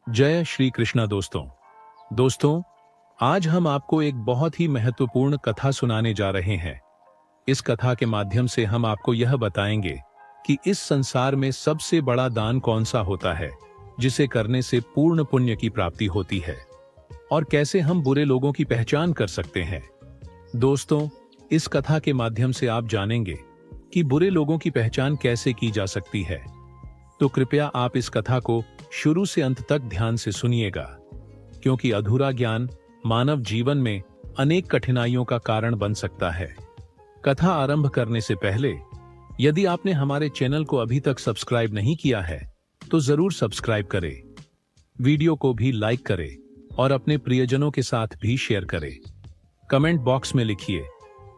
जय श्री कृष्णा दोस्तों, आज हम आपको एक बहुत ही महत्वपूर्ण कथा सुनाने जा रहे हैं। इस कथा के माध्यम से हम आपको यह बताएंगे कि इस संसार में सबसे बड़ा दान कौन सा होता है, जिसे करने से पूर्ण पुण्य की प्राप्ति होती है, और कैसे हम बुरे लोगों की पहचान कर सकते हैं। दोस्तों, इस कथा के माध्यम से आप जानेंगे कि बुरे लोगों की पहचान कैसे की जा सकती है। तो कृपया आप इस कथा को शुरू से अंत तक ध्यान से सुनिएगा, क्योंकि अधूरा ज्ञान मानव जीवन में अनेक कठिनाइयों का कारण बन सकता है। कथा आरंभ करने से पहले यदि आपने हमारे चैनल को अभी तक सब्सक्राइब नहीं किया है तो जरूर सब्सक्राइब करें, वीडियो को भी लाइक करें और अपने प्रियजनों के साथ भी शेयर करें। कमेंट बॉक्स में लिखिए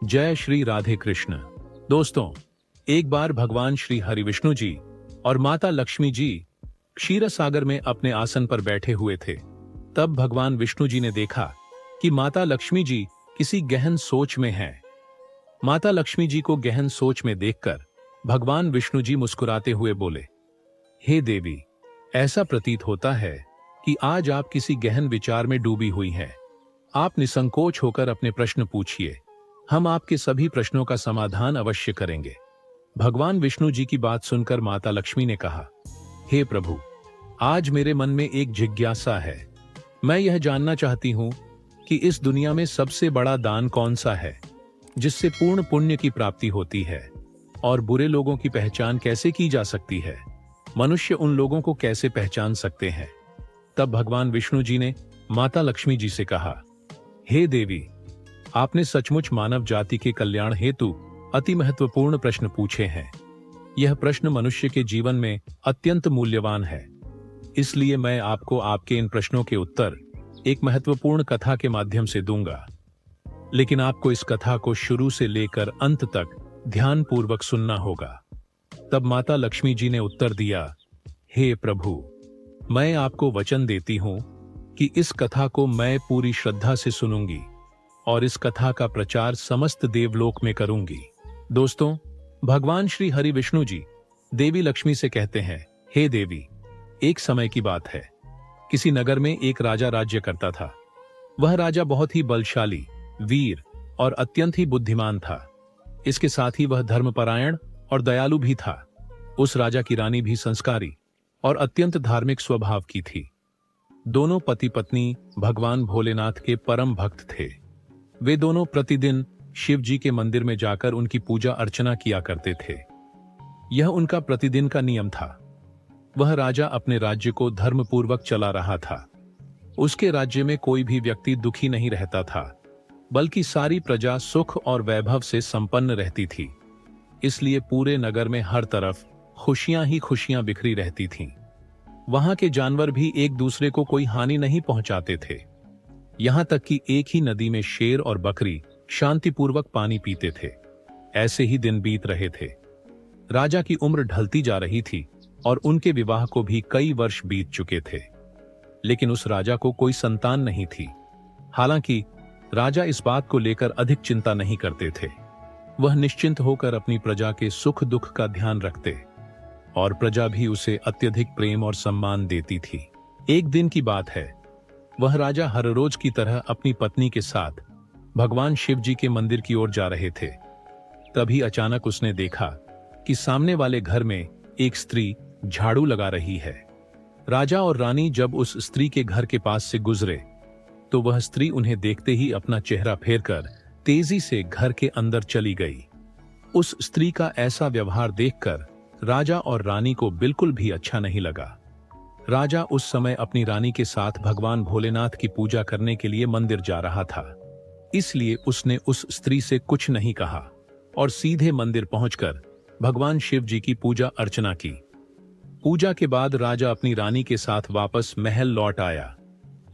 जय श्री राधे कृष्ण। दोस्तों, एक बार भगवान श्री हरि विष्णु जी और माता लक्ष्मी जी क्षीर सागर में अपने आसन पर बैठे हुए थे। तब भगवान विष्णु जी ने देखा कि माता लक्ष्मी जी किसी गहन सोच में हैं। माता लक्ष्मी जी को गहन सोच में देखकर भगवान विष्णु जी मुस्कुराते हुए बोले, हे देवी, ऐसा प्रतीत होता है कि आज आप किसी गहन विचार में डूबी हुई हैं। आप निसंकोच होकर अपने प्रश्न पूछिए, हम आपके सभी प्रश्नों का समाधान अवश्य करेंगे। भगवान विष्णु जी की बात सुनकर माता लक्ष्मी ने कहा, हे प्रभु, आज मेरे मन में एक जिज्ञासा है। मैं यह जानना चाहती हूं कि इस दुनिया में सबसे बड़ा दान कौन सा है, जिससे पूर्ण पुण्य की प्राप्ति होती है, और बुरे लोगों की पहचान कैसे की जा सकती है। मनुष्य उन लोगों को कैसे पहचान सकते हैं। तब भगवान विष्णु जी ने माता लक्ष्मी जी से कहा, हे देवी, आपने सचमुच मानव जाति के कल्याण हेतु अति महत्वपूर्ण प्रश्न पूछे हैं। यह प्रश्न मनुष्य के जीवन में अत्यंत मूल्यवान है। इसलिए मैं आपको आपके इन प्रश्नों के उत्तर एक महत्वपूर्ण कथा के माध्यम से दूंगा। लेकिन आपको इस कथा को शुरू से लेकर अंत तक ध्यानपूर्वक सुनना होगा। तब माता लक्ष्मी जी ने उत्तर दिया, हे प्रभु, मैं आपको वचन देती हूं कि इस कथा को मैं पूरी श्रद्धा से सुनूंगी और इस कथा का प्रचार समस्त देवलोक में करूंगी। दोस्तों, भगवान श्री हरि विष्णु जी देवी लक्ष्मी से कहते हैं, हे देवी, एक समय की बात है। किसी नगर में एक राजा राज्य करता था। वह राजा बहुत ही बलशाली, वीर और अत्यंत ही बुद्धिमान था। इसके साथ ही वह धर्मपरायण और दयालु भी था। उस राजा की रानी भी संस्कारी और अत्यंत धार्मिक स्वभाव की थी। दोनों पति पत्नी भगवान भोलेनाथ के परम भक्त थे। वे दोनों प्रतिदिन शिव जी के मंदिर में जाकर उनकी पूजा अर्चना किया करते थे। यह उनका प्रतिदिन का नियम था। वह राजा अपने राज्य को धर्मपूर्वक चला रहा था। उसके राज्य में कोई भी व्यक्ति दुखी नहीं रहता था, बल्कि सारी प्रजा सुख और वैभव से संपन्न रहती थी। इसलिए पूरे नगर में हर तरफ खुशियां ही खुशियां बिखरी रहती थीं। वहां के जानवर भी एक दूसरे को कोई हानि नहीं पहुंचाते थे। यहां तक कि एक ही नदी में शेर और बकरी शांतिपूर्वक पानी पीते थे। ऐसे ही दिन बीत रहे थे। राजा की उम्र ढलती जा रही थी और उनके विवाह को भी कई वर्ष बीत चुके थे। लेकिन उस राजा को कोई संतान नहीं थी। हालांकि राजा इस बात को लेकर अधिक चिंता नहीं करते थे। वह निश्चिंत होकर अपनी प्रजा के सुख दुख का ध्यान रखते और प्रजा भी उसे अत्यधिक प्रेम और सम्मान देती थी। एक दिन की बात है, वह राजा हर रोज की तरह अपनी पत्नी के साथ भगवान शिव जी के मंदिर की ओर जा रहे थे। तभी अचानक उसने देखा कि सामने वाले घर में एक स्त्री झाड़ू लगा रही है। राजा और रानी जब उस स्त्री के घर के पास से गुजरे तो वह स्त्री उन्हें देखते ही अपना चेहरा फेरकर तेजी से घर के अंदर चली गई। उस स्त्री का ऐसा व्यवहार देखकर राजा और रानी को बिल्कुल भी अच्छा नहीं लगा। राजा उस समय अपनी रानी के साथ भगवान भोलेनाथ की पूजा करने के लिए मंदिर जा रहा था। इसलिए उसने उस स्त्री से कुछ नहीं कहा और सीधे मंदिर पहुंचकर भगवान शिव जी की पूजा अर्चना की। पूजा के बाद राजा अपनी रानी के साथ वापस महल लौट आया।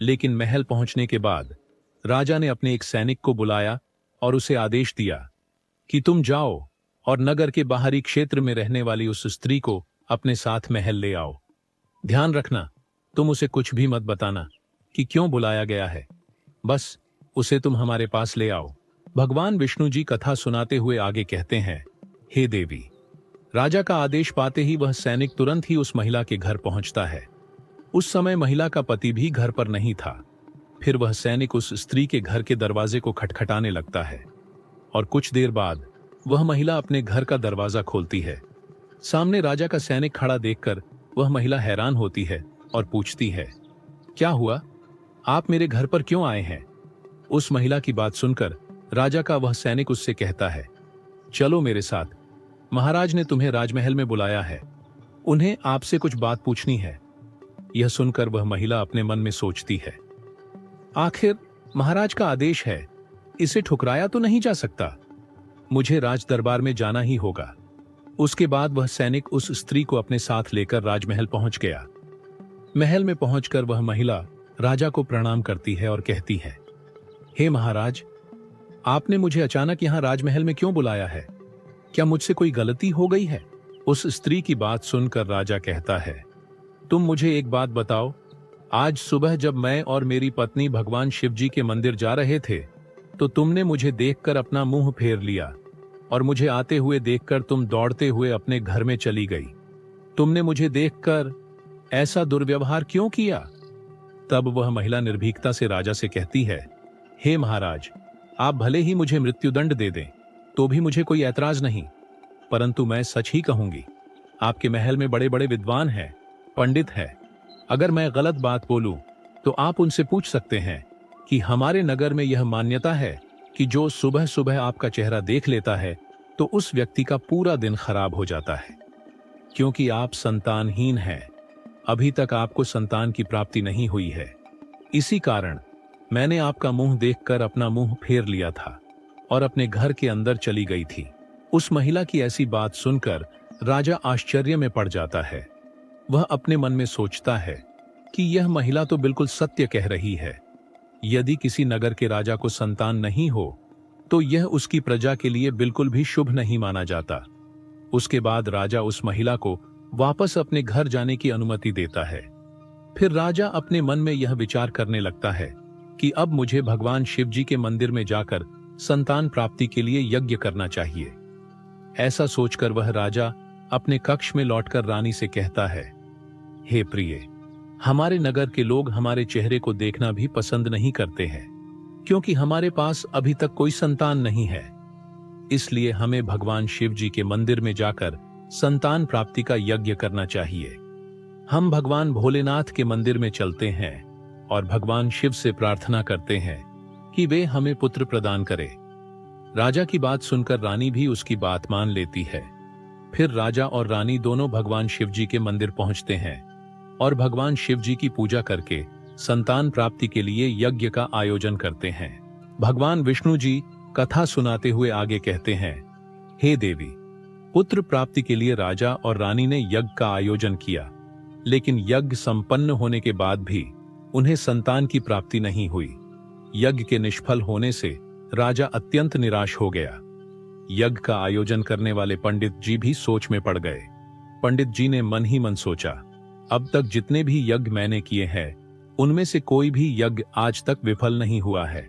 लेकिन महल पहुंचने के बाद राजा ने अपने एक सैनिक को बुलाया और उसे आदेश दिया कि तुम जाओ और नगर के बाहरी क्षेत्र में रहने वाली उस स्त्री को अपने साथ महल ले आओ। ध्यान रखना, तुम उसे कुछ भी मत बताना कि क्यों बुलाया गया है। बस उसे तुम हमारे पास ले आओ। भगवान विष्णु जी कथा सुनाते हुए आगे कहते हैं, हे देवी, राजा का आदेश पाते ही वह सैनिक तुरंत ही उस महिला के घर पहुंचता है। उस समय महिला का पति भी घर पर नहीं था। फिर वह सैनिक उस स्त्री के घर के दरवाजे को खटखटाने लगता है और कुछ देर बाद वह महिला अपने घर का दरवाजा खोलती है। सामने राजा का सैनिक खड़ा देखकर वह महिला हैरान होती है और पूछती है, क्या हुआ? आप मेरे घर पर क्यों आए हैं? उस महिला की बात सुनकर राजा का वह सैनिक उससे कहता है, चलो मेरे साथ, महाराज ने तुम्हें राजमहल में बुलाया है, उन्हें आपसे कुछ बात पूछनी है। यह सुनकर वह महिला अपने मन में सोचती है, आखिर महाराज का आदेश है, इसे ठुकराया तो नहीं जा सकता, मुझे राज दरबार में जाना ही होगा। उसके बाद वह सैनिक उस स्त्री को अपने साथ लेकर राजमहल पहुंच गया। महल में पहुंचकर वह महिला राजा को प्रणाम करती है और कहती है, हे महाराज, आपने मुझे अचानक यहां राजमहल में क्यों बुलाया है? क्या मुझसे कोई गलती हो गई है? उस स्त्री की बात सुनकर राजा कहता है, तुम मुझे एक बात बताओ, आज सुबह जब मैं और मेरी पत्नी भगवान शिव जी के मंदिर जा रहे थे तो तुमने मुझे देखकर अपना मुंह फेर लिया और मुझे आते हुए देखकर तुम दौड़ते हुए अपने घर में चली गई। तुमने मुझे देखकर ऐसा दुर्व्यवहार क्यों किया? तब वह महिला निर्भीकता से राजा से कहती है, हे महाराज, आप भले ही मुझे मृत्युदंड दे दें तो भी मुझे कोई ऐतराज नहीं, परंतु मैं सच ही कहूंगी। आपके महल में बड़े बड़े विद्वान हैं, पंडित हैं। अगर मैं गलत बात बोलूं तो आप उनसे पूछ सकते हैं कि हमारे नगर में यह मान्यता है कि जो सुबह सुबह आपका चेहरा देख लेता है तो उस व्यक्ति का पूरा दिन खराब हो जाता है। क्योंकि आप संतानहीन हैं, अभी तक आपको संतान की प्राप्ति नहीं हुई है, इसी कारण मैंने आपका मुंह देखकर अपना मुंह फेर लिया था और अपने घर के अंदर चली गई थी। उस महिला की ऐसी बात सुनकर राजा आश्चर्य में पड़ जाता है। वह अपने मन में सोचता है कि यह महिला तो बिल्कुल सत्य कह रही है। यदि किसी नगर के राजा को संतान नहीं हो तो यह उसकी प्रजा के लिए बिल्कुल भी शुभ नहीं माना जाता। उसके बाद राजा उस महिला को वापस अपने घर जाने की अनुमति देता है। फिर राजा अपने मन में यह विचार करने लगता है कि अब मुझे भगवान शिव जी के मंदिर में जाकर संतान प्राप्ति के लिए यज्ञ करना चाहिए। ऐसा सोचकर वह राजा अपने कक्ष में लौटकर रानी से कहता है, हे प्रिय, हमारे नगर के लोग हमारे चेहरे को देखना भी पसंद नहीं करते हैं, क्योंकि हमारे पास अभी तक कोई संतान नहीं है। इसलिए हमें भगवान शिव जी के मंदिर में जाकर संतान प्राप्ति का यज्ञ करना चाहिए। हम भगवान भोलेनाथ के मंदिर में चलते हैं और भगवान शिव से प्रार्थना करते हैं कि वे हमें पुत्र प्रदान करें। राजा की बात सुनकर रानी भी उसकी बात मान लेती है। फिर राजा और रानी दोनों भगवान शिव जी के मंदिर पहुंचते हैं और भगवान शिव जी की पूजा करके संतान प्राप्ति के लिए यज्ञ का आयोजन करते हैं। भगवान विष्णु जी कथा सुनाते हुए आगे कहते हैं, हे देवी, पुत्र प्राप्ति के लिए राजा और रानी ने यज्ञ का आयोजन किया, लेकिन यज्ञ संपन्न होने के बाद भी उन्हें संतान की प्राप्ति नहीं हुई। यज्ञ के निष्फल होने से राजा अत्यंत निराश हो गया। यज्ञ का आयोजन करने वाले पंडित जी भी सोच में पड़ गए। पंडित जी ने मन ही मन सोचा, अब तक जितने भी यज्ञ मैंने किए हैं उनमें से कोई भी यज्ञ आज तक विफल नहीं हुआ है।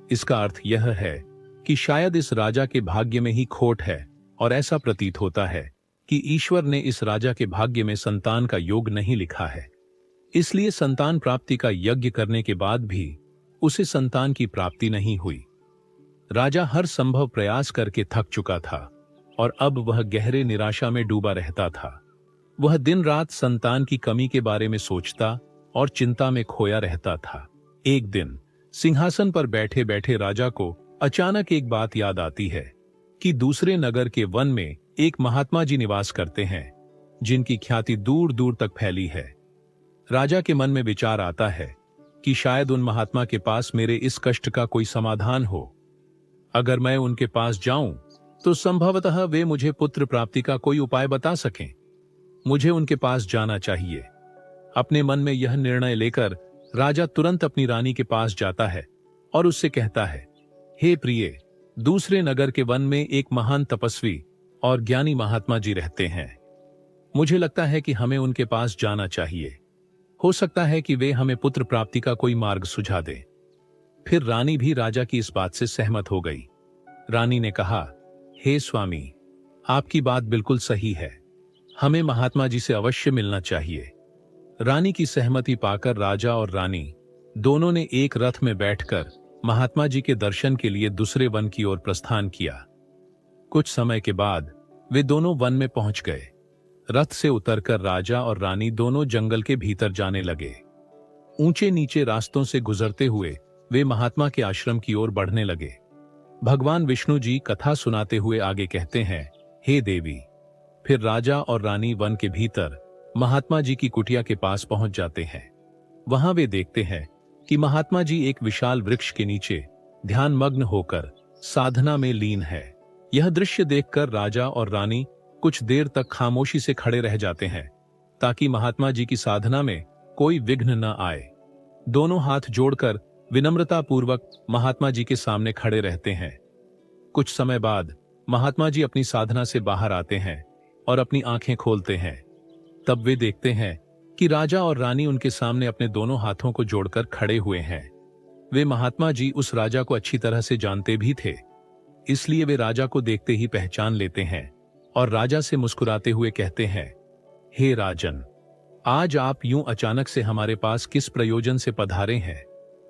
इसका अर्थ यह है कि शायद इस राजा के भाग्य में ही खोट है और ऐसा प्रतीत होता है कि ईश्वर ने इस राजा के भाग्य में संतान का योग नहीं लिखा है। इसलिए संतान प्राप्ति का यज्ञ करने के बाद भी उसे संतान की प्राप्ति नहीं हुई। राजा हर संभव प्रयास करके थक चुका था और अब वह गहरे निराशा में डूबा रहता था। वह दिन रात संतान की कमी के बारे में सोचता और चिंता में खोया रहता था। एक दिन सिंहासन पर बैठे बैठे राजा को अचानक एक बात याद आती है कि दूसरे नगर के वन में एक महात्मा जी निवास करते हैं जिनकी ख्याति दूर दूर तक फैली है। राजा के मन में विचार आता है कि शायद उन महात्मा के पास मेरे इस कष्ट का कोई समाधान हो। अगर मैं उनके पास जाऊं तो संभवतः वे मुझे पुत्र प्राप्ति का कोई उपाय बता सकें। मुझे उनके पास जाना चाहिए। अपने मन में यह निर्णय लेकर राजा तुरंत अपनी रानी के पास जाता है और उससे कहता है, हे प्रिय, दूसरे नगर के वन में एक महान तपस्वी और ज्ञानी महात्मा जी रहते हैं। मुझे लगता है कि हमें उनके पास जाना चाहिए। हो सकता है कि वे हमें पुत्र प्राप्ति का कोई मार्ग सुझा दें। फिर रानी भी राजा की इस बात से सहमत हो गई। रानी ने कहा, हे स्वामी, आपकी बात बिल्कुल सही है, हमें महात्मा जी से अवश्य मिलना चाहिए। रानी की सहमति पाकर राजा और रानी दोनों ने एक रथ में बैठकर महात्मा जी के दर्शन के लिए दूसरे वन की ओर प्रस्थान किया। कुछ समय के बाद वे दोनों वन में पहुंच गए। रथ से उतरकर राजा और रानी दोनों जंगल के भीतर जाने लगे। ऊंचे नीचे रास्तों से गुजरते हुए वे महात्मा के आश्रम की ओर बढ़ने लगे। भगवान विष्णु जी कथा सुनाते हुए आगे कहते हैं, हे देवी। फिर राजा और रानी वन के भीतर महात्मा जी की कुटिया के पास पहुंच जाते हैं। वहां वे देखते हैं कि महात्मा जी एक विशाल वृक्ष के नीचे ध्यानमग्न होकर साधना में लीन है। यह दृश्य देखकर राजा और रानी कुछ देर तक खामोशी से खड़े रह जाते हैं ताकि महात्मा जी की साधना में कोई विघ्न न आए। दोनों हाथ जोड़कर विनम्रता पूर्वक महात्मा जी के सामने खड़े रहते हैं। कुछ समय बाद महात्मा जी अपनी साधना से बाहर आते हैं और अपनी आंखें खोलते हैं। तब वे देखते हैं कि राजा और रानी उनके सामने अपने दोनों हाथों को जोड़कर खड़े हुए हैं। वे महात्मा जी उस राजा को अच्छी तरह से जानते भी थे, इसलिए वे राजा को देखते ही पहचान लेते हैं और राजा से मुस्कुराते हुए कहते हैं, हे राजन, आज आप यूं अचानक से हमारे पास किस प्रयोजन से पधारे हैं?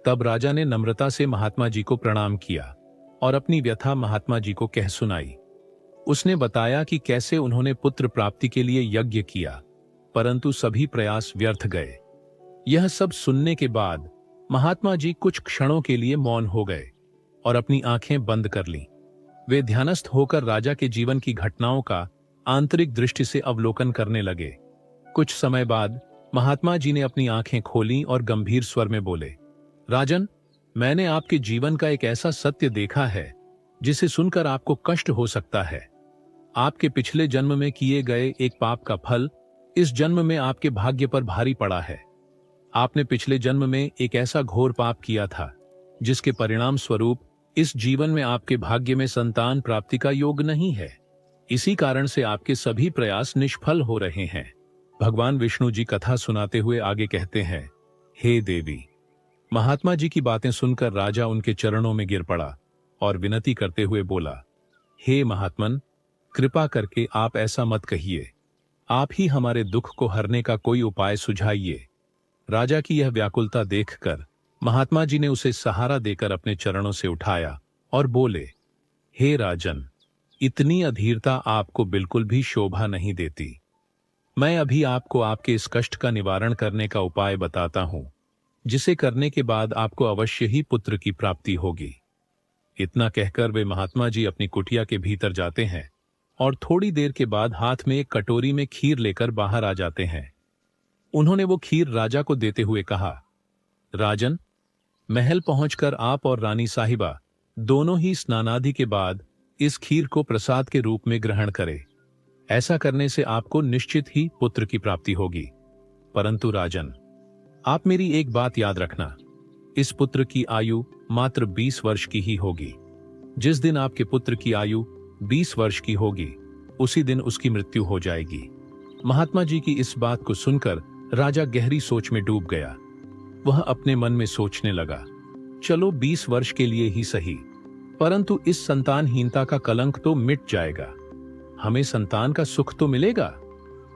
तब राजा ने नम्रता से महात्मा जी को प्रणाम किया और अपनी व्यथा महात्मा जी को कह सुनाई। उसने बताया कि कैसे उन्होंने पुत्र प्राप्ति के लिए यज्ञ किया, परंतु सभी प्रयास व्यर्थ गए। यह सब सुनने के बाद महात्मा जी कुछ क्षणों के लिए मौन हो गए और अपनी आंखें बंद कर लीं। वे ध्यानस्थ होकर राजा के जीवन की घटनाओं का आंतरिक दृष्टि से अवलोकन करने लगे। कुछ समय बाद महात्मा जी ने अपनी आंखें खोलीं और गंभीर स्वर में बोले, राजन, मैंने आपके जीवन का एक ऐसा सत्य देखा है जिसे सुनकर आपको कष्ट हो सकता है। आपके पिछले जन्म में किए गए एक पाप का फल इस जन्म में आपके भाग्य पर भारी पड़ा है। आपने पिछले जन्म में एक ऐसा घोर पाप किया था जिसके परिणाम स्वरूप इस जीवन में आपके भाग्य में संतान प्राप्ति का योग नहीं है। इसी कारण से आपके सभी प्रयास निष्फल हो रहे हैं। भगवान विष्णु जी कथा सुनाते हुए आगे कहते हैं, हे देवी। महात्मा जी की बातें सुनकर राजा उनके चरणों में गिर पड़ा और विनती करते हुए बोला, हे महात्मन, कृपा करके आप ऐसा मत कहिए। आप ही हमारे दुख को हरने का कोई उपाय सुझाइए। राजा की यह व्याकुलता देखकर महात्मा जी ने उसे सहारा देकर अपने चरणों से उठाया और बोले, हे राजन, इतनी अधीरता आपको बिल्कुल भी शोभा नहीं देती। मैं अभी आपको आपके इस कष्ट का निवारण करने का उपाय बताता हूं, जिसे करने के बाद आपको अवश्य ही पुत्र की प्राप्ति होगी। इतना कहकर वे महात्मा जी अपनी कुटिया के भीतर जाते हैं और थोड़ी देर के बाद हाथ में एक कटोरी में खीर लेकर बाहर आ जाते हैं। उन्होंने वो खीर राजा को देते हुए कहा, राजन, महल पहुंचकर आप और रानी साहिबा दोनों ही स्नानादि के बाद इस खीर को प्रसाद के रूप में ग्रहण करें। ऐसा करने से आपको निश्चित ही पुत्र की प्राप्ति होगी। परंतु राजन, आप मेरी एक बात याद रखना, इस पुत्र की आयु मात्र 20 वर्ष की ही होगी। जिस दिन आपके पुत्र की आयु 20 वर्ष की होगी, उसी दिन उसकी मृत्यु हो जाएगी। महात्मा जी की इस बात को सुनकर राजा गहरी सोच में डूब गया। वह अपने मन में सोचने लगा, चलो 20 वर्ष के लिए ही सही, परंतु इस संतानहीनता का कलंक तो मिट जाएगा, हमें संतान का सुख तो मिलेगा।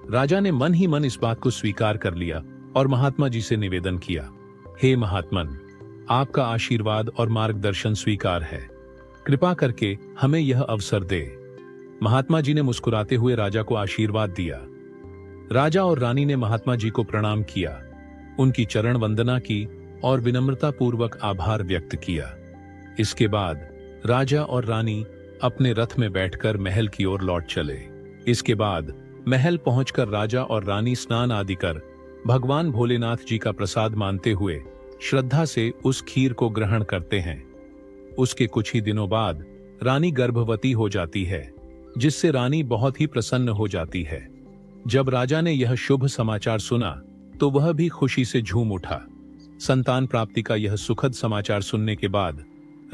राजा ने मन ही मन इस बात को स्वीकार कर लिया और महात्मा जी से निवेदन किया, हे महात्मन, आपका आशीर्वाद और मार्गदर्शन स्वीकार है, कृपा करके हमें यह अवसर दे। महात्मा जी ने मुस्कुराते हुए राजा को आशीर्वाद दिया। राजा और रानी ने महात्मा जी को प्रणाम किया, उनकी चरण वंदना की और विनम्रता पूर्वक आभार व्यक्त किया। इसके बाद राजा और रानी अपने रथ में बैठकर महल की ओर लौट चले। इसके बाद महल पहुंचकर राजा और रानी स्नान आदि कर भगवान भोलेनाथ जी का प्रसाद मानते हुए श्रद्धा से उस खीर को ग्रहण करते हैं। उसके कुछ ही दिनों बाद रानी गर्भवती हो जाती है, जिससे रानी बहुत ही प्रसन्न हो जाती है। जब राजा ने यह शुभ समाचार सुना तो वह भी खुशी से झूम उठा। संतान प्राप्ति का यह सुखद समाचार सुनने के बाद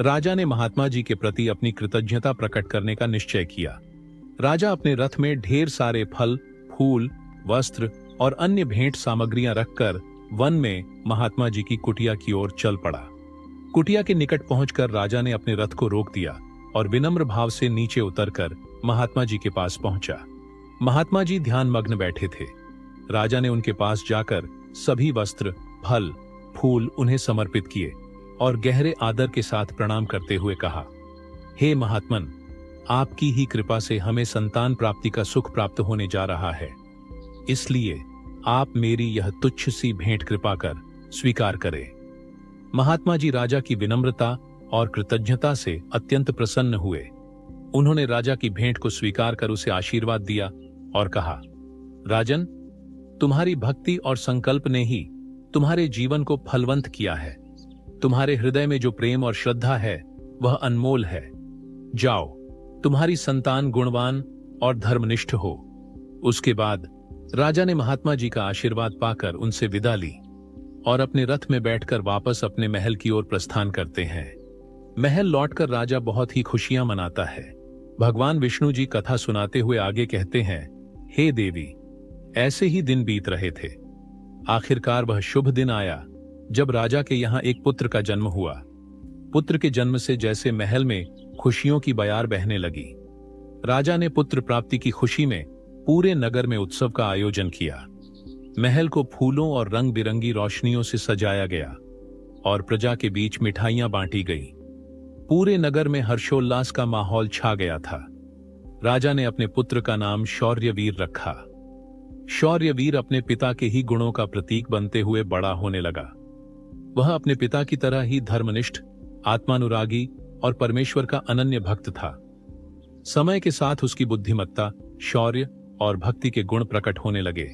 राजा ने महात्मा जी के प्रति अपनी कृतज्ञता प्रकट करने का निश्चय किया। राजा अपने रथ में ढेर सारे फल, फूल, वस्त्र और अन्य भेंट सामग्रियां रखकर वन में महात्मा जी की कुटिया की ओर चल पड़ा। कुटिया के निकट पहुंचकर राजा ने अपने रथ को रोक दिया और विनम्र भाव से नीचे उतरकर महात्मा जी के पास पहुंचा। महात्मा जी ध्यान मग्न बैठे थे। राजा ने उनके पास जाकर सभी वस्त्र, फल, फूल उन्हें समर्पित किए और गहरे आदर के साथ प्रणाम करते हुए कहा, हे महात्मन, आपकी ही कृपा से हमें संतान प्राप्ति का सुख प्राप्त होने जा रहा है, इसलिए आप मेरी यह तुच्छ सी भेंट कृपा कर स्वीकार करें। महात्मा जी राजा की विनम्रता और कृतज्ञता से अत्यंत प्रसन्न हुए। उन्होंने राजा की भेंट को स्वीकार कर उसे आशीर्वाद दिया और कहा, राजन, तुम्हारी भक्ति और संकल्प ने ही तुम्हारे जीवन को फलवंत किया है। तुम्हारे हृदय में जो प्रेम और श्रद्धा है वह अनमोल है। जाओ, तुम्हारी संतान गुणवान और धर्मनिष्ठ हो। उसके बाद राजा ने महात्मा जी का आशीर्वाद पाकर उनसे विदा ली और अपने रथ में बैठकर वापस अपने महल की ओर प्रस्थान करते हैं। महल लौटकर राजा बहुत ही खुशियां मनाता है। भगवान विष्णु जी कथा सुनाते हुए आगे कहते हैं, हे देवी, ऐसे ही दिन बीत रहे थे। आखिरकार वह शुभ दिन आया जब राजा के यहाँ एक पुत्र का जन्म हुआ। पुत्र के जन्म से जैसे महल में खुशियों की बयार बहने लगी। राजा ने पुत्र प्राप्ति की खुशी में पूरे नगर में उत्सव का आयोजन किया। महल को फूलों और रंग बिरंगी रोशनियों से सजाया गया और प्रजा के बीच मिठाइयां बांटी गई। पूरे नगर में हर्षोल्लास का माहौल छा गया था। राजा ने अपने पुत्र का नाम शौर्यवीर रखा। शौर्यवीर अपने पिता के ही गुणों का प्रतीक बनते हुए बड़ा होने लगा। वह अपने पिता की तरह ही धर्मनिष्ठ, आत्मानुरागी और परमेश्वर का अनन्य भक्त था। समय के साथ उसकी बुद्धिमत्ता, शौर्य और भक्ति के गुण प्रकट होने लगे,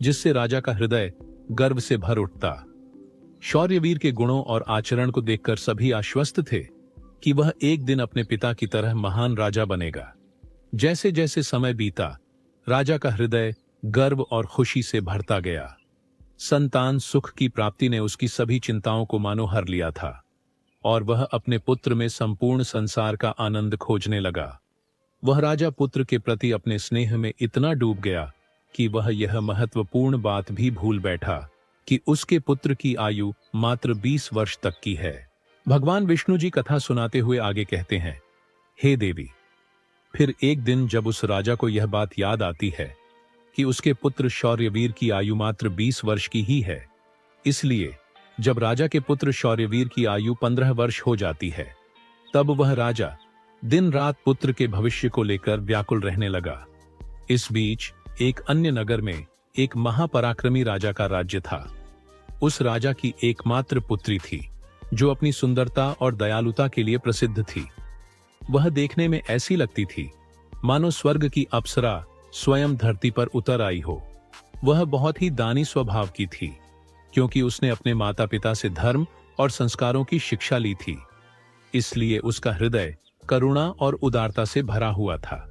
जिससे राजा का हृदय गर्व से भर उठता। शौर्यवीर के गुणों और आचरण को देखकर सभी आश्वस्त थे कि वह एक दिन अपने पिता की तरह महान राजा बनेगा। जैसे जैसे समय बीता, राजा का हृदय गर्व और खुशी से भरता गया। संतान सुख की प्राप्ति ने उसकी सभी चिंताओं को मानो हर लिया था और वह अपने पुत्र में संपूर्ण संसार का आनंद खोजने लगा। वह राजा पुत्र के प्रति अपने स्नेह में इतना डूब गया कि वह यह महत्वपूर्ण बात भी भूल बैठा कि उसके पुत्र की आयु मात्र 20 वर्ष तक की है। भगवान विष्णु जी कथा सुनाते हुए आगे कहते हैं, हे देवी, फिर एक दिन जब उस राजा को यह बात याद आती है कि उसके पुत्र शौर्यवीर की आयु मात्र 20 वर्ष की ही है, इसलिए जब राजा के पुत्र शौर्यवीर की आयु 15 वर्ष हो जाती है, तब वह राजा दिन रात पुत्र के भविष्य को लेकर व्याकुल रहने लगा। इस बीच एक अन्य नगर में एक महापराक्रमी राजा का राज्य था। उस राजा की एकमात्र पुत्री थी, जो अपनी सुंदरता और दयालुता के लिए प्रसिद्ध थी। वह देखने में ऐसी लगती थी मानो स्वर्ग की अप्सरा स्वयं धरती पर उतर आई हो। वह बहुत ही दानी स्वभाव की थी, क्योंकि उसने अपने माता पिता से धर्म और संस्कारों की शिक्षा ली थी। इसलिए उसका हृदय करुणा और उदारता से भरा हुआ था।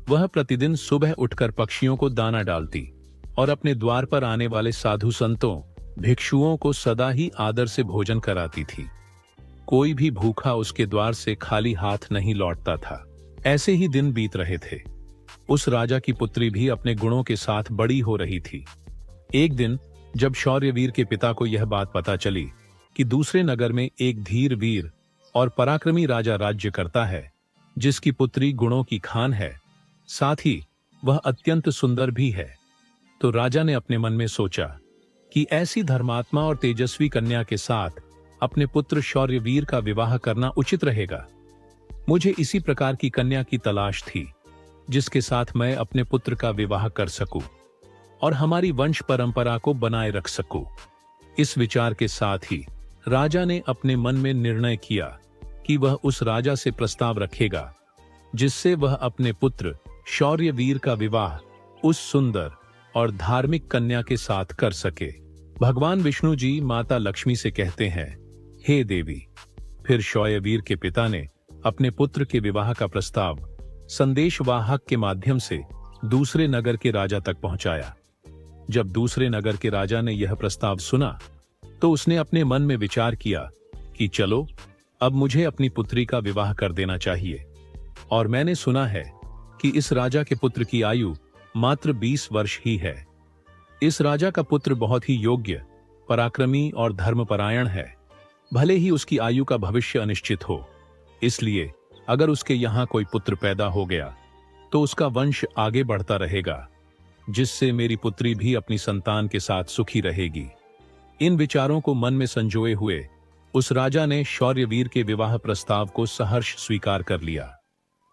वह प्रतिदिन सुबह उठकर पक्षियों को दाना डालती और अपने द्वार पर आने वाले साधु संतों, भिक्षुओं को सदा ही आदर से भोजन कराती थी। कोई भी भूखा उसके द्वार से खाली हाथ नहीं लौटता था। ऐसे ही दिन बीत रहे थे। उस राजा की पुत्री भी अपने गुणों के साथ बड़ी हो रही थी। एक दिन जब शौर्यवीर के पिता को यह बात पता चली कि दूसरे नगर में एक धीर वीर और पराक्रमी राजा राज्य करता है, जिसकी पुत्री गुणों की खान है, साथ ही वह अत्यंत सुंदर भी है, तो राजा ने अपने मन में सोचा कि ऐसी धर्मात्मा और तेजस्वी कन्या के साथ अपने पुत्र शौर्यवीर का विवाह करना उचित रहेगा। मुझे इसी प्रकार की कन्या की तलाश थी, जिसके साथ मैं अपने पुत्र का विवाह कर सकूं और हमारी वंश परंपरा को बनाए रख सकूं। इस विचार के साथ ही राजा ने अपने मन में निर्णय किया कि वह उस राजा से प्रस्ताव रखेगा, जिससे वह अपने पुत्र शौर्यवीर का विवाह उस सुंदर और धार्मिक कन्या के साथ कर सके। भगवान विष्णु जी माता लक्ष्मी से कहते हैं, हे देवी। फिर शौर्यवीर के पिता ने अपने पुत्र के विवाह का प्रस्ताव संदेशवाहक के माध्यम से दूसरे नगर के राजा तक पहुंचाया। जब दूसरे नगर के राजा ने यह प्रस्ताव सुना, तो उसने अपने मन में विचार किया कि चलो, अब मुझे अपनी पुत्री का विवाह कर देना चाहिए। और मैंने सुना है कि इस राजा के पुत्र की आयु मात्र 20 वर्ष ही है। इस राजा का पुत्र बहुत ही योग्य, पराक्रमी और धर्मपरायण है। भले ही उसकी आयु का भविष्य अनिश्चित हो, इसलिए अगर उसके यहाँ कोई पुत्र पैदा हो गया तो उसका वंश आगे बढ़ता रहेगा। जिससे मेरी पुत्री भी अपनी संतान के साथ सुखी रहेगी। इन विचारों को मन में संजोए हुए उस राजा ने शौर्यवीर के विवाह प्रस्ताव को सहर्ष स्वीकार कर लिया।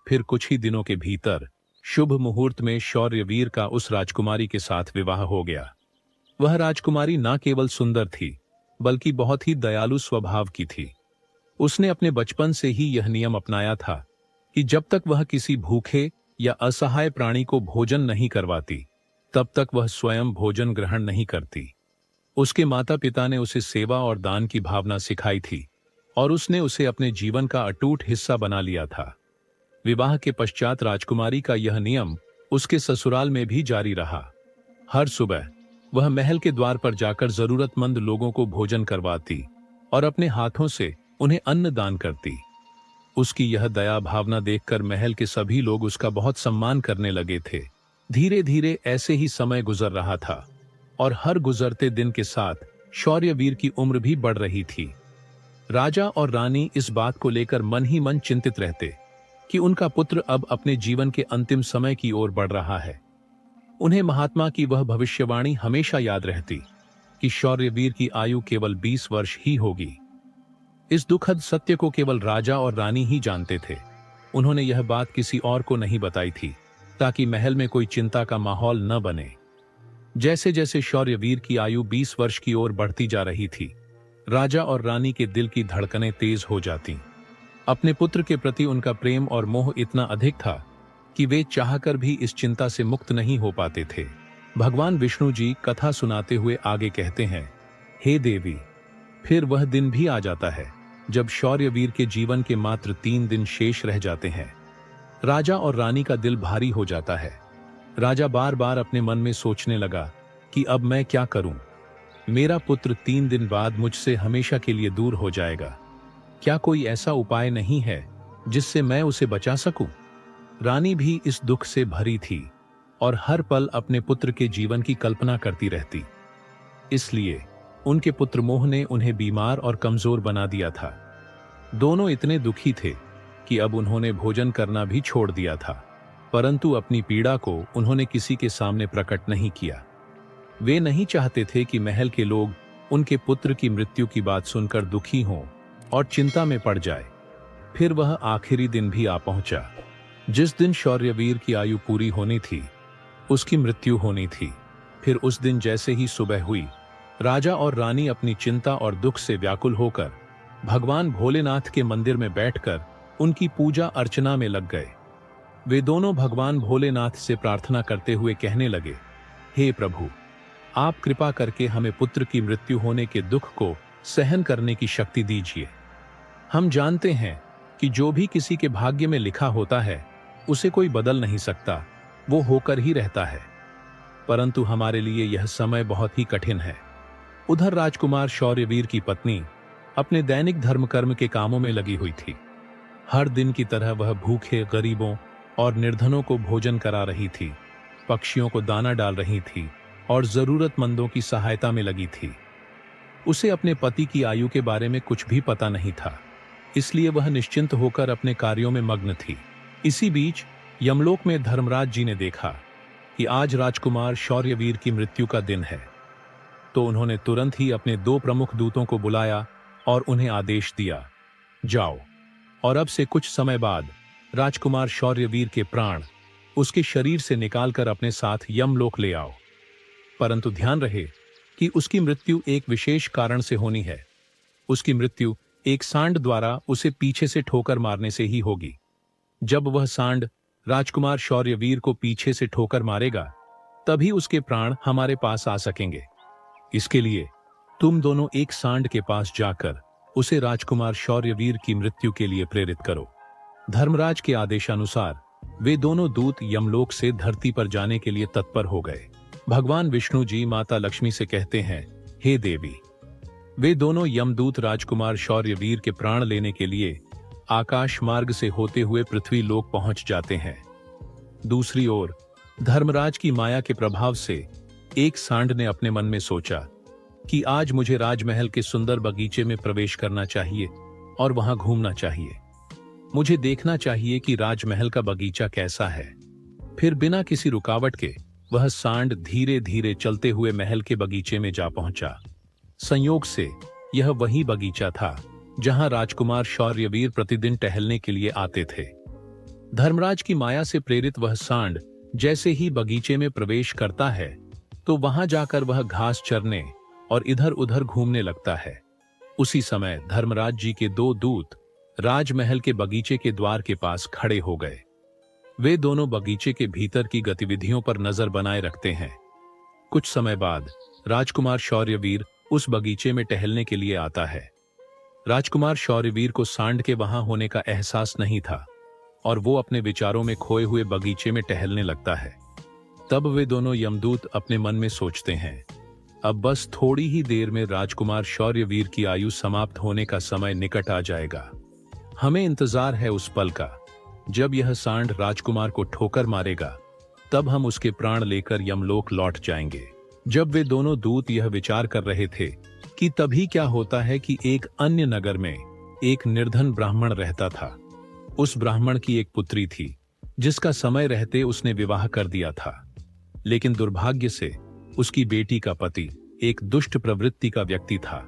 फिर कुछ ही दिनों के भीतर शुभ मुहूर्त में शौर्यवीर का उस राजकुमारी के साथ विवाह हो गया। वह राजकुमारी न केवल सुंदर थी, बल्कि बहुत ही दयालु स्वभाव की थी। उसने अपने बचपन से ही यह नियम अपनाया था कि जब तक वह किसी भूखे या असहाय प्राणी को भोजन नहीं करवाती, तब तक वह स्वयं भोजन ग्रहण नहीं करती। उसके माता पिता ने उसे सेवा और दान की भावना सिखाई थी और उसने उसे अपने जीवन का अटूट हिस्सा बना लिया था। विवाह के पश्चात राजकुमारी का यह नियम उसके ससुराल में भी जारी रहा। हर सुबह वह महल के द्वार पर जाकर जरूरतमंद लोगों को भोजन करवाती और अपने हाथों से उन्हें अन्न दान करती। उसकी यह दया भावना देखकर महल के सभी लोग उसका बहुत सम्मान करने लगे थे। धीरे धीरे ऐसे ही समय गुजर रहा था और हर गुजरते दिन के साथ शौर्यवीर की उम्र भी बढ़ रही थी। राजा और रानी इस बात को लेकर मन ही मन चिंतित रहते कि उनका पुत्र अब अपने जीवन के अंतिम समय की ओर बढ़ रहा है। उन्हें महात्मा की वह भविष्यवाणी हमेशा याद रहती कि शौर्यवीर की आयु केवल 20 वर्ष ही होगी। इस दुखद सत्य को केवल राजा और रानी ही जानते थे। उन्होंने यह बात किसी और को नहीं बताई थी ताकि महल में कोई चिंता का माहौल न बने। जैसे जैसे शौर्यवीर की आयु 20 वर्ष की ओर बढ़ती जा रही थी, राजा और रानी के दिल की धड़कनें तेज हो जाती। अपने पुत्र के प्रति उनका प्रेम और मोह इतना अधिक था कि वे चाहकर भी इस चिंता से मुक्त नहीं हो पाते थे। भगवान विष्णु जी कथा सुनाते हुए आगे कहते हैं, हे देवी, फिर वह दिन भी आ जाता है जब शौर्यवीर के जीवन के मात्र 3 दिन शेष रह जाते हैं। राजा और रानी का दिल भारी हो जाता है। राजा बार बार अपने मन में सोचने लगा कि अब मैं क्या करूं? मेरा पुत्र 3 दिन बाद मुझसे हमेशा के लिए दूर हो जाएगा। क्या कोई ऐसा उपाय नहीं है जिससे मैं उसे बचा सकूं? रानी भी इस दुख से भरी थी और हर पल अपने पुत्र के जीवन की कल्पना करती रहती। इसलिए उनके पुत्र मोह ने उन्हें बीमार और कमजोर बना दिया था। दोनों इतने दुखी थे कि अब उन्होंने भोजन करना भी छोड़ दिया था, परंतु अपनी पीड़ा को उन्होंने किसी के सामने प्रकट नहीं किया। वे नहीं चाहते थे कि महल के लोग उनके पुत्र की मृत्यु की बात सुनकर दुखी हों और चिंता में पड़ जाए। फिर वह आखिरी दिन भी आ पहुंचा, जिस दिन शौर्यवीर की आयु पूरी होनी थी, उसकी मृत्यु होनी थी। फिर उस दिन जैसे ही सुबह हुई, राजा और रानी अपनी चिंता और दुख से व्याकुल होकर भगवान भोलेनाथ के मंदिर में बैठकर उनकी पूजा अर्चना में लग गए। वे दोनों भगवान भोलेनाथ से प्रार्थना करते हुए कहने लगे, हे प्रभु, आप कृपा करके हमें पुत्र की मृत्यु होने के दुख को सहन करने की शक्ति दीजिए। हम जानते हैं कि जो भी किसी के भाग्य में लिखा होता है उसे कोई बदल नहीं सकता, वो होकर ही रहता है। परंतु हमारे लिए यह समय बहुत ही कठिन है। उधर राजकुमार शौर्यवीर की पत्नी अपने दैनिक धर्म कर्म के कामों में लगी हुई थी। हर दिन की तरह वह भूखे गरीबों और निर्धनों को भोजन करा रही थी, पक्षियों को दाना डाल रही थी और जरूरतमंदों की सहायता में लगी थी। उसे अपने पति की आयु के बारे में कुछ भी पता नहीं था, इसलिए वह निश्चिंत होकर अपने कार्यों में मग्न थी। इसी बीच यमलोक में धर्मराज जी ने देखा कि आज राजकुमार शौर्यवीर की मृत्यु का दिन है, तो उन्होंने तुरंत ही अपने 2 प्रमुख दूतों को बुलाया और उन्हें आदेश दिया, जाओ और अब से कुछ समय बाद राजकुमार शौर्यवीर के प्राण उसके शरीर से निकालकर अपने साथ यमलोक ले आओ। परंतु ध्यान रहे कि उसकी मृत्यु एक विशेष कारण से होनी है। उसकी मृत्यु एक सांड द्वारा उसे पीछे से ठोकर मारने से ही होगी। जब वह सांड राजकुमार शौर्यवीर को पीछे से ठोकर मारेगा, तभी उसके प्राण हमारे पास आ सकेंगे। इसके लिए तुम दोनों एक सांड के पास जाकर उसे राजकुमार शौर्यवीर की मृत्यु के लिए प्रेरित करो। धर्मराज के आदेशानुसार वे दोनों दूत यमलोक से धरती पर जाने के लिए तत्पर हो गए। भगवान विष्णु जी माता लक्ष्मी से कहते हैं, हे देवी। वे दोनों यमदूत राजकुमार शौर्यवीर के प्राण लेने के लिए आकाश मार्ग से होते हुए पृथ्वी लोक पहुंच जाते हैं। दूसरी ओर धर्मराज की माया के प्रभाव से एक सांड ने अपने मन में सोचा कि आज मुझे राजमहल के सुंदर बगीचे में प्रवेश करना चाहिए और वहां घूमना चाहिए। मुझे देखना चाहिए कि राजमहल का बगीचा कैसा है। फिर बिना किसी रुकावट के वह सांड धीरे धीरे चलते हुए महल के बगीचे में जा पहुंचा। संयोग से यह वही बगीचा था जहां राजकुमार शौर्यवीर प्रतिदिन टहलने के लिए आते थे। धर्मराज की माया से प्रेरित वह सांड जैसे ही बगीचे में प्रवेश करता है तो वहां जाकर वह घास चरने और इधर उधर घूमने लगता है। उसी समय धर्मराज जी के दो दूत राजमहल के बगीचे के द्वार के पास खड़े हो गए। वे दोनों बगीचे के भीतर की गतिविधियों पर नजर बनाए रखते हैं। कुछ समय बाद राजकुमार शौर्यवीर उस बगीचे में टहलने के लिए आता है। राजकुमार शौर्यवीर को सांड के वहां होने का एहसास नहीं था और वो अपने विचारों में खोए हुए बगीचे में टहलने लगता है। तब वे दोनों यमदूत अपने मन में सोचते हैं, अब बस थोड़ी ही देर में राजकुमार शौर्यवीर की आयु समाप्त होने का समय निकट आ जाएगा। हमें इंतजार है उस पल का जब यह सांड राजकुमार को ठोकर मारेगा, तब हम उसके प्राण लेकर यमलोक लौट जाएंगे। जब वे दोनों दूत यह विचार कर रहे थे कि तभी क्या होता है कि एक अन्य नगर में एक निर्धन ब्राह्मण रहता था। उस ब्राह्मण की एक पुत्री थी जिसका समय रहते उसने विवाह कर दिया था, लेकिन दुर्भाग्य से उसकी बेटी का पति एक दुष्ट प्रवृत्ति का व्यक्ति था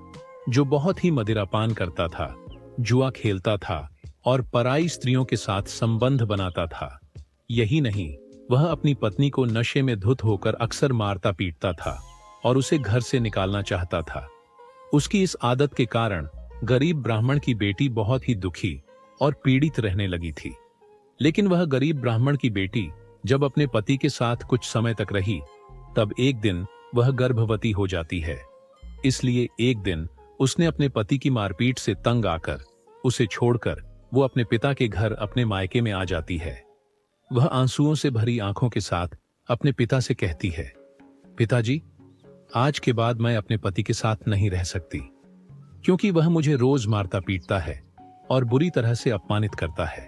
जो बहुत ही मदिरापान करता था, जुआ खेलता था और पराई स्त्रियों के साथ संबंध बनाता था। यही नहीं, वह अपनी पत्नी को नशे में धुत होकर अक्सर मारता पीटता था और उसे घर से निकालना चाहता था। उसकी इस आदत के कारण गरीब ब्राह्मण की बेटी बहुत ही दुखी और पीड़ित रहने लगी थी। लेकिन वह गरीब ब्राह्मण की बेटी जब अपने पति के साथ कुछ समय तक रही, तब एक दिन वह गर्भवती हो जाती है। इसलिए एक दिन उसने अपने पति की मारपीट से तंग आकर उसे छोड़कर वो अपने पिता के घर अपने मायके में आ जाती है। वह आंसुओं से भरी आंखों के साथ अपने पिता से कहती है, पिताजी, आज के बाद मैं अपने पति के साथ नहीं रह सकती, क्योंकि वह मुझे रोज मारता पीटता है और बुरी तरह से अपमानित करता है,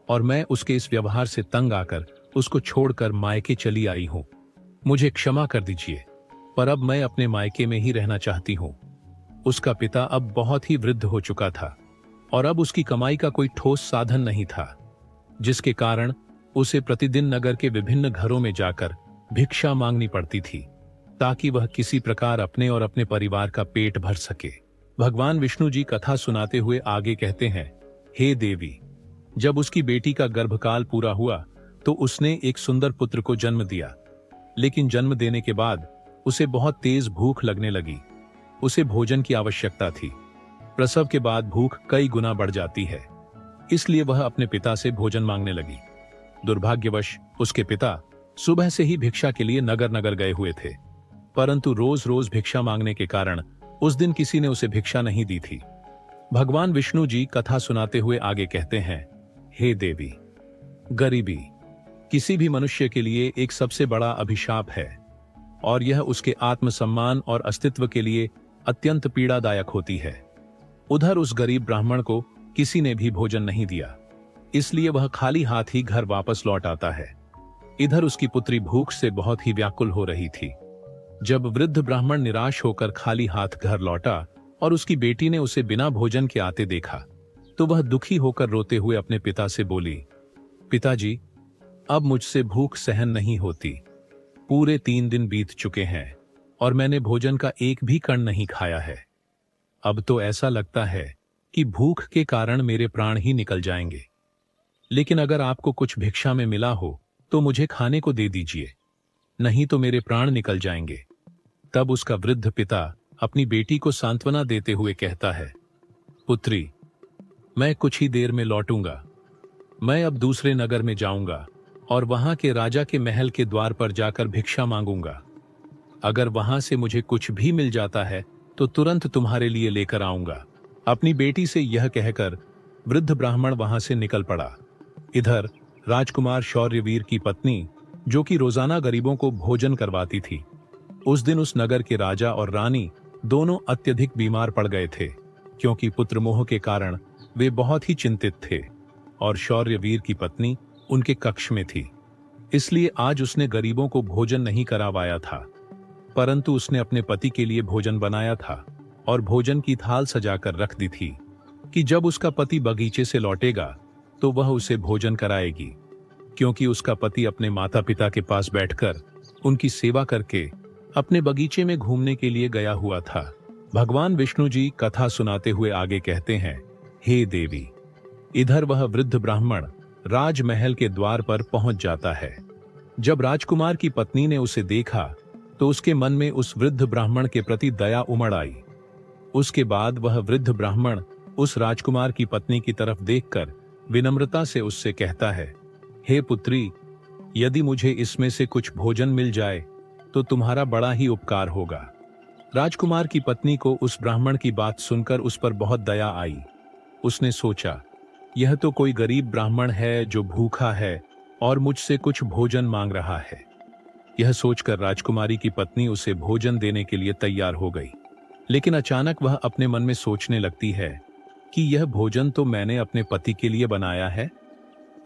और मैं उसके इस व्यवहार से तंग आकर उसको छोड़कर मायके चली आई हूं। मुझे क्षमा कर दीजिए, पर अब मैं अपने मायके में ही रहना चाहती हूं। उसका पिता अब बहुत ही वृद्ध हो चुका था और अब उसकी कमाई का कोई ठोस साधन नहीं था, जिसके कारण उसे प्रतिदिन नगर के विभिन्न घरों में जाकर भिक्षा मांगनी पड़ती थी ताकि वह किसी प्रकार अपने और अपने परिवार का पेट भर सके। भगवान विष्णु जी कथा सुनाते हुए आगे कहते हैं, हे देवी, जब उसकी बेटी का गर्भकाल पूरा हुआ तो उसने एक सुंदर पुत्र को जन्म दिया, लेकिन जन्म देने के बाद उसे बहुत तेज भूख लगने लगी। उसे भोजन की आवश्यकता थी। प्रसव के बाद भूख कई गुना बढ़ जाती है, इसलिए वह अपने पिता से भोजन मांगने लगी। दुर्भाग्यवश उसके पिता सुबह से ही भिक्षा के लिए नगर नगर गए हुए थे, परंतु रोज रोज भिक्षा मांगने के कारण उस दिन किसी ने उसे भिक्षा नहीं दी थी। भगवान विष्णु जी कथा सुनाते हुए आगे कहते हैं, हे देवी, गरीबी किसी भी मनुष्य के लिए एक सबसे बड़ा अभिशाप है और यह उसके आत्मसम्मान और अस्तित्व के लिए अत्यंत पीड़ादायक होती है। उधर उस गरीब ब्राह्मण को किसी ने भी भोजन नहीं दिया, इसलिए वह खाली हाथ ही घर वापस लौट आता है। इधर उसकी पुत्री भूख से बहुत ही व्याकुल हो रही थी। जब वृद्ध ब्राह्मण निराश होकर खाली हाथ घर लौटा और उसकी बेटी ने उसे बिना भोजन के आते देखा, तो वह दुखी होकर रोते हुए अपने पिता से बोली, पिताजी, अब मुझसे भूख सहन नहीं होती। पूरे 3 दिन बीत चुके हैं और मैंने भोजन का एक भी कण नहीं खाया है। अब तो ऐसा लगता है कि भूख के कारण मेरे प्राण ही निकल जाएंगे। लेकिन अगर आपको कुछ भिक्षा में मिला हो तो मुझे खाने को दे दीजिए, नहीं तो मेरे प्राण निकल जाएंगे। तब उसका वृद्ध पिता अपनी बेटी को सांत्वना देते हुए कहता है, पुत्री, मैं कुछ ही देर में लौटूंगा। मैं अब दूसरे नगर में जाऊंगा और वहां के राजा के महल के द्वार पर जाकर भिक्षा मांगूंगा। अगर वहां से मुझे कुछ भी मिल जाता है तो तुरंत तुम्हारे लिए लेकर आऊंगा। अपनी बेटी से यह कहकर वृद्ध ब्राह्मण वहां से निकल पड़ा। इधर राजकुमार शौर्यवीर की पत्नी, जो कि रोजाना गरीबों को भोजन करवाती थी, उस दिन उस नगर के राजा और रानी दोनों अत्यधिक बीमार पड़ गए थे, क्योंकि पुत्र मोह के कारण वे बहुत ही चिंतित थे और शौर्यवीर की पत्नी उनके कक्ष में थी। इसलिए आज उसने गरीबों को भोजन नहीं करवाया था, परंतु उसने अपने पति के लिए भोजन बनाया था और भोजन की थाल सजाकर रख दी थी कि जब उसका पति बगीचे से लौटेगा तो वह उसे भोजन कराएगी, क्योंकि उसका पति अपने माता पिता के पास बैठकर उनकी सेवा करके अपने बगीचे में घूमने के लिए गया हुआ था। भगवान विष्णु जी कथा सुनाते हुए आगे कहते हैं, हे देवी। इधर वह वृद्ध ब्राह्मण राजमहल के द्वार पर पहुंच जाता है। जब राजकुमार की पत्नी ने उसे देखा तो उसके मन में उस वृद्ध ब्राह्मण के प्रति दया उमड़ आई। उसके बाद वह वृद्ध ब्राह्मण उस राजकुमार की पत्नी की तरफ देखकर विनम्रता से उससे कहता है, हे पुत्री, यदि मुझे इसमें से कुछ भोजन मिल जाए तो तुम्हारा बड़ा ही उपकार होगा। राजकुमार की पत्नी को उस ब्राह्मण की बात सुनकर उस पर बहुत दया आई। उसने सोचा, यह तो कोई गरीब ब्राह्मण है जो भूखा है और मुझसे कुछ भोजन मांग रहा है। यह सोचकर राजकुमारी की पत्नी उसे भोजन देने के लिए तैयार हो गई। लेकिन अचानक वह अपने मन में सोचने लगती है कि यह भोजन तो मैंने अपने पति के लिए बनाया है।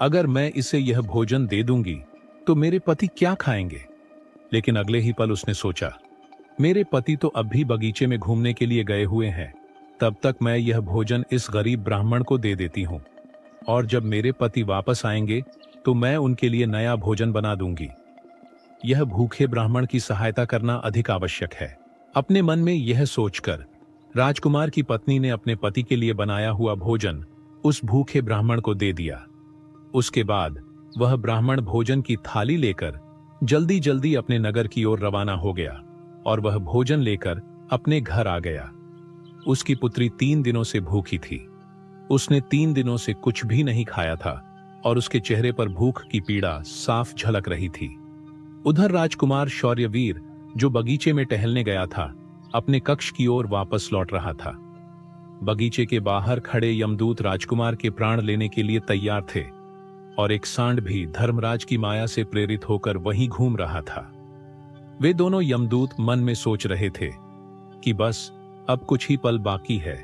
अगर मैं इसे यह भोजन दे दूंगी तो मेरे पति क्या खाएंगे। लेकिन अगले ही पल उसने सोचा, मेरे पति तो अब भी बगीचे में घूमने के लिए गए हुए हैं, तब तक मैं यह भोजन इस गरीब ब्राह्मण को दे देती हूँ, और जब मेरे पति वापस आएंगे तो मैं उनके लिए नया भोजन बना दूंगी। यह भूखे ब्राह्मण की सहायता करना अधिक आवश्यक है। अपने मन में यह सोचकर राजकुमार की पत्नी ने अपने पति के लिए बनाया हुआ भोजन उस भूखे ब्राह्मण को दे दिया। उसके बाद वह ब्राह्मण भोजन की थाली लेकर जल्दी जल्दी अपने नगर की ओर रवाना हो गया और वह भोजन लेकर अपने घर आ गया। उसकी पुत्री 3 दिनों से भूखी थी। उसने 3 दिनों से कुछ भी नहीं खाया था और उसके चेहरे पर भूख की पीड़ा साफ झलक रही थी। उधर राजकुमार शौर्यवीर, जो बगीचे में टहलने गया था, अपने कक्ष की ओर वापस लौट रहा था। बगीचे के बाहर खड़े यमदूत राजकुमार के प्राण लेने के लिए तैयार थे और एक सांड भी धर्मराज की माया से प्रेरित होकर वहीं घूम रहा था। वे दोनों यमदूत मन में सोच रहे थे कि बस अब कुछ ही पल बाकी है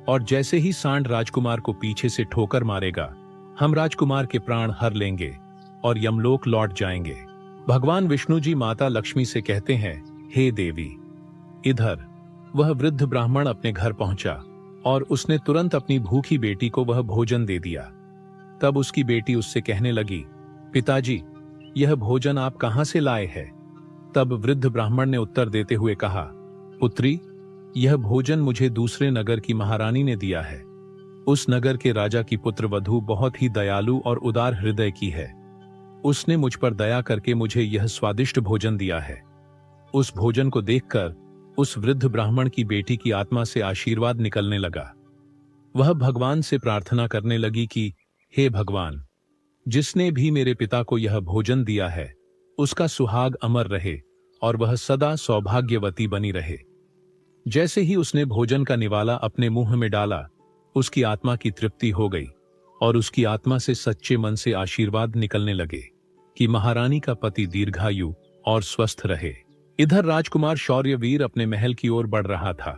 और जैसे ही सांड राजकुमार को पीछे से ठोकर मारेगा, हम राजकुमार के प्राण हर लेंगे और यमलोक लौट जाएंगे। भगवान विष्णु जी माता लक्ष्मी से कहते हैं, हे देवी। इधर वह वृद्ध ब्राह्मण अपने घर पहुंचा और उसने तुरंत अपनी भूखी बेटी को वह भोजन दे दिया। तब उसकी बेटी उससे कहने लगी, पिताजी, यह भोजन आप कहां से लाए हैं? तब वृद्ध ब्राह्मण ने उत्तर देते हुए कहा, पुत्री, यह भोजन मुझे दूसरे नगर की महारानी ने दिया है। उस नगर के राजा की पुत्र वधू बहुत ही दयालु और उदार हृदय की है। उसने मुझ पर दया करके मुझे यह स्वादिष्ट भोजन दिया है। उस भोजन को देखकर उस वृद्ध ब्राह्मण की बेटी की आत्मा से आशीर्वाद निकलने लगा। वह भगवान से प्रार्थना करने लगी कि हे भगवान, जिसने भी मेरे पिता को यह भोजन दिया है उसका सुहाग अमर रहे और वह सदा सौभाग्यवती बनी रहे। जैसे ही उसने भोजन का निवाला अपने मुंह में डाला, उसकी आत्मा की तृप्ति हो गई और उसकी आत्मा से सच्चे मन से आशीर्वाद निकलने लगे कि महारानी का पति दीर्घायु और स्वस्थ रहे। इधर राजकुमार शौर्यवीर अपने महल की ओर बढ़ रहा था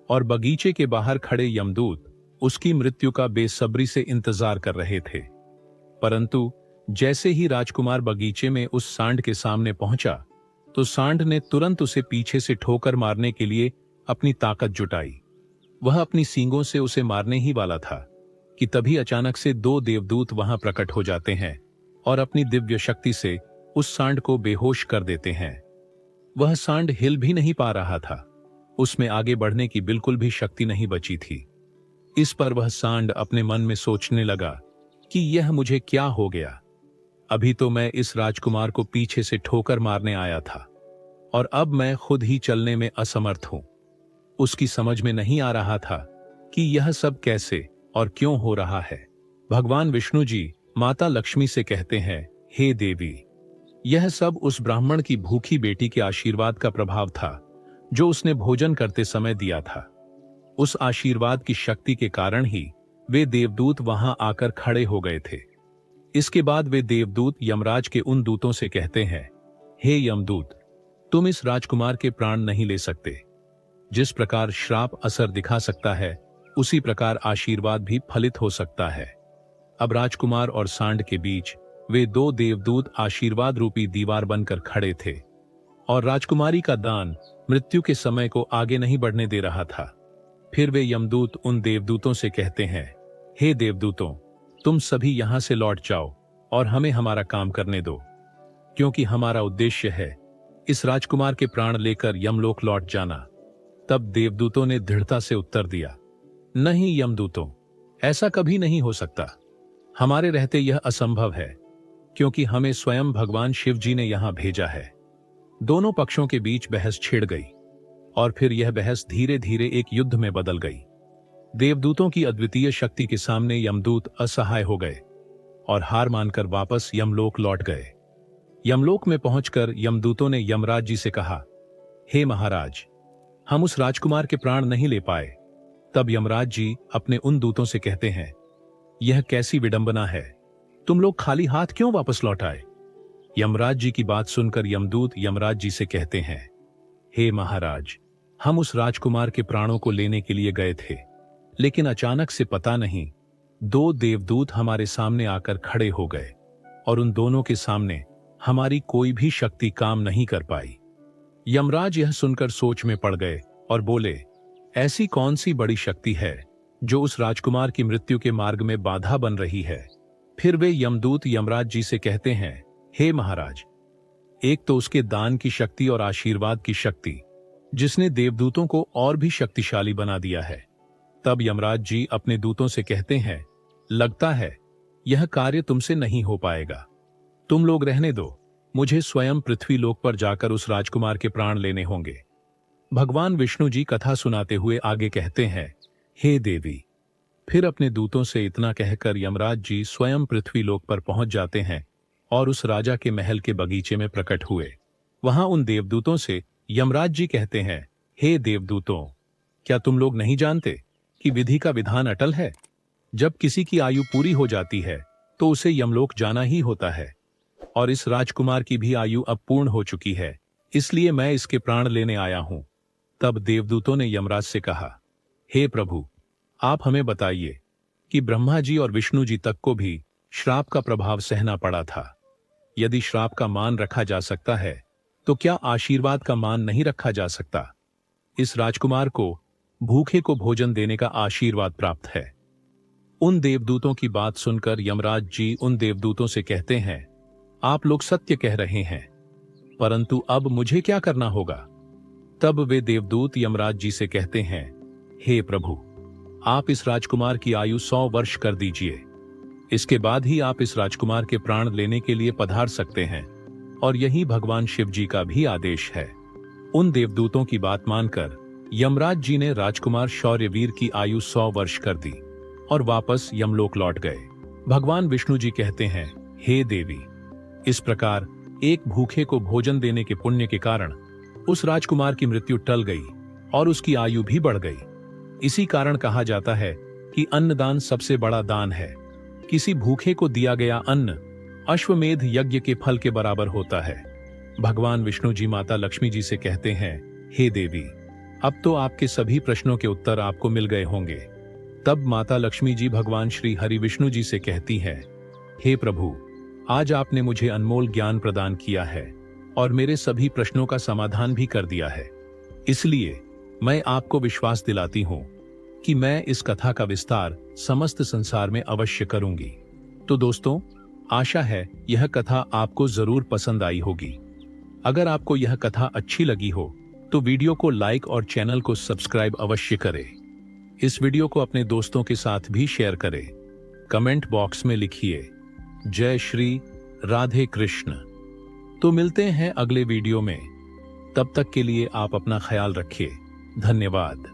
और बगीचे के बाहर खड़े यमदूत उसकी मृत्यु का बेसब्री से इंतजार कर रहे थे। परंतु जैसे ही राजकुमार बगीचे में उस सांड के सामने पहुंचा तो सांड ने तुरंत उसे पीछे से ठोकर मारने के लिए अपनी ताकत जुटाई। वह अपनी सींगों से उसे मारने ही वाला था कि तभी अचानक से 2 देवदूत वहां प्रकट हो जाते हैं और अपनी दिव्य शक्ति से उस सांड को बेहोश कर देते हैं। वह सांड हिल भी नहीं पा रहा था। उसमें आगे बढ़ने की बिल्कुल भी शक्ति नहीं बची थी। इस पर वह सांड अपने मन में सोचने लगा कि यह मुझे क्या हो गया। अभी तो मैं इस राजकुमार को पीछे से ठोकर मारने आया था और अब मैं खुद ही चलने में असमर्थ हूं। उसकी समझ में नहीं आ रहा था कि यह सब कैसे और क्यों हो रहा है। भगवान विष्णु जी माता लक्ष्मी से कहते हैं, हे देवी, यह सब उस ब्राह्मण की भूखी बेटी के आशीर्वाद का प्रभाव था जो उसने भोजन करते समय दिया था। उस आशीर्वाद की शक्ति के कारण ही वे देवदूत वहां आकर खड़े हो गए थे। इसके बाद वे देवदूत यमराज के उन दूतों से कहते हैं, हे यमदूत, तुम इस राजकुमार के प्राण नहीं ले सकते। जिस प्रकार श्राप असर दिखा सकता है, उसी प्रकार आशीर्वाद भी फलित हो सकता है। अब राजकुमार और सांड के बीच वे 2 देवदूत आशीर्वाद रूपी दीवार बनकर खड़े थे और राजकुमारी का दान मृत्यु के समय को आगे नहीं बढ़ने दे रहा था। फिर वे यमदूत उन देवदूतों से कहते हैं, हे देवदूतों, तुम सभी यहां से लौट जाओ और हमें हमारा काम करने दो, क्योंकि हमारा उद्देश्य है इस राजकुमार के प्राण लेकर यमलोक लौट जाना। तब देवदूतों ने दृढ़ता से उत्तर दिया, नहीं यमदूतों, ऐसा कभी नहीं हो सकता। हमारे रहते यह असंभव है, क्योंकि हमें स्वयं भगवान शिव जी ने यहां भेजा है। दोनों पक्षों के बीच बहस छिड़ गई और फिर यह बहस धीरे धीरे एक युद्ध में बदल गई। देवदूतों की अद्वितीय शक्ति के सामने यमदूत असहाय हो गए और हार मानकर वापस यमलोक लौट गए। यमलोक में पहुंचकर यमदूतों ने यमराज जी से कहा, हे महाराज, हम उस राजकुमार के प्राण नहीं ले पाए। तब यमराज जी अपने उन दूतों से कहते हैं, यह कैसी विडंबना है, तुम लोग खाली हाथ क्यों वापस लौट आए? यमराज जी की बात सुनकर यमदूत यमराज जी से कहते हैं, हे महाराज, हम उस राजकुमार के प्राणों को लेने के लिए गए थे, लेकिन अचानक से पता नहीं 2 देवदूत हमारे सामने आकर खड़े हो गए और उन दोनों के सामने हमारी कोई भी शक्ति काम नहीं कर पाई। यमराज यह सुनकर सोच में पड़ गए और बोले, ऐसी कौन सी बड़ी शक्ति है जो उस राजकुमार की मृत्यु के मार्ग में बाधा बन रही है? फिर वे यमदूत यमराज जी से कहते हैं, हे महाराज, एक तो उसके दान की शक्ति और आशीर्वाद की शक्ति, जिसने देवदूतों को और भी शक्तिशाली बना दिया है। तब यमराज जी अपने दूतों से कहते हैं, लगता है यह कार्य तुमसे नहीं हो पाएगा, तुम लोग रहने दो, मुझे स्वयं पृथ्वी लोक पर जाकर उस राजकुमार के प्राण लेने होंगे। भगवान विष्णु जी कथा सुनाते हुए आगे कहते हैं, हे देवी। फिर अपने दूतों से इतना कहकर यमराज जी स्वयं पृथ्वी लोक पर पहुंच जाते हैं और उस राजा के महल के बगीचे में प्रकट हुए। वहां उन देवदूतों से यमराज जी कहते हैं, हे देवदूतों, क्या तुम लोग नहीं जानते कि विधि का विधान अटल है? जब किसी की आयु पूरी हो जाती है तो उसे यमलोक जाना ही होता है, और इस राजकुमार की भी आयु अब पूर्ण हो चुकी है, इसलिए मैं इसके प्राण लेने आया हूं। तब देवदूतों ने यमराज से कहा, हे प्रभु, आप हमें बताइए कि ब्रह्मा जी और विष्णु जी तक को भी श्राप का प्रभाव सहना पड़ा था। यदि श्राप का मान रखा जा सकता है तो क्या आशीर्वाद का मान नहीं रखा जा सकता? इस राजकुमार को भूखे को भोजन देने का आशीर्वाद प्राप्त है। उन देवदूतों की बात सुनकर यमराज जी उन देवदूतों से कहते हैं, आप लोग सत्य कह रहे हैं, परंतु अब मुझे क्या करना होगा? तब वे देवदूत यमराज जी से कहते हैं, हे प्रभु, आप इस राजकुमार की आयु 100 वर्ष कर दीजिए। इसके बाद ही आप इस राजकुमार के प्राण लेने के लिए पधार सकते हैं, और यही भगवान शिव जी का भी आदेश है। उन देवदूतों की बात मानकर यमराज जी ने राजकुमार शौर्यवीर की आयु 100 वर्ष कर दी और वापस यमलोक लौट गए। भगवान विष्णु जी कहते हैं, हे देवी, इस प्रकार एक भूखे को भोजन देने के पुण्य के कारण उस राजकुमार की मृत्यु टल गई और उसकी आयु भी बढ़ गई। इसी कारण कहा जाता है कि अन्नदान सबसे बड़ा दान है। किसी भूखे को दिया गया अन्न अश्वमेध यज्ञ के फल के बराबर होता है। भगवान विष्णु जी माता लक्ष्मी जी से कहते हैं, हे देवी, अब तो आपके सभी प्रश्नों के उत्तर आपको मिल गए होंगे। तब माता लक्ष्मी जी भगवान श्री हरि विष्णु जी से कहती हैं, हे प्रभु, आज आपने मुझे अनमोल ज्ञान प्रदान किया है और मेरे सभी प्रश्नों का समाधान भी कर दिया है, इसलिए मैं आपको विश्वास दिलाती हूं कि मैं इस कथा का विस्तार समस्त संसार में अवश्य करूंगी। तो दोस्तों, आशा है यह कथा आपको जरूर पसंद आई होगी। अगर आपको यह कथा अच्छी लगी हो तो वीडियो को लाइक और चैनल को सब्सक्राइब अवश्य करें। इस वीडियो को अपने दोस्तों के साथ भी शेयर करें। कमेंट बॉक्स में लिखिए, जय श्री राधे कृष्ण। तो मिलते हैं अगले वीडियो में। तब तक के लिए आप अपना ख्याल रखिए। धन्यवाद।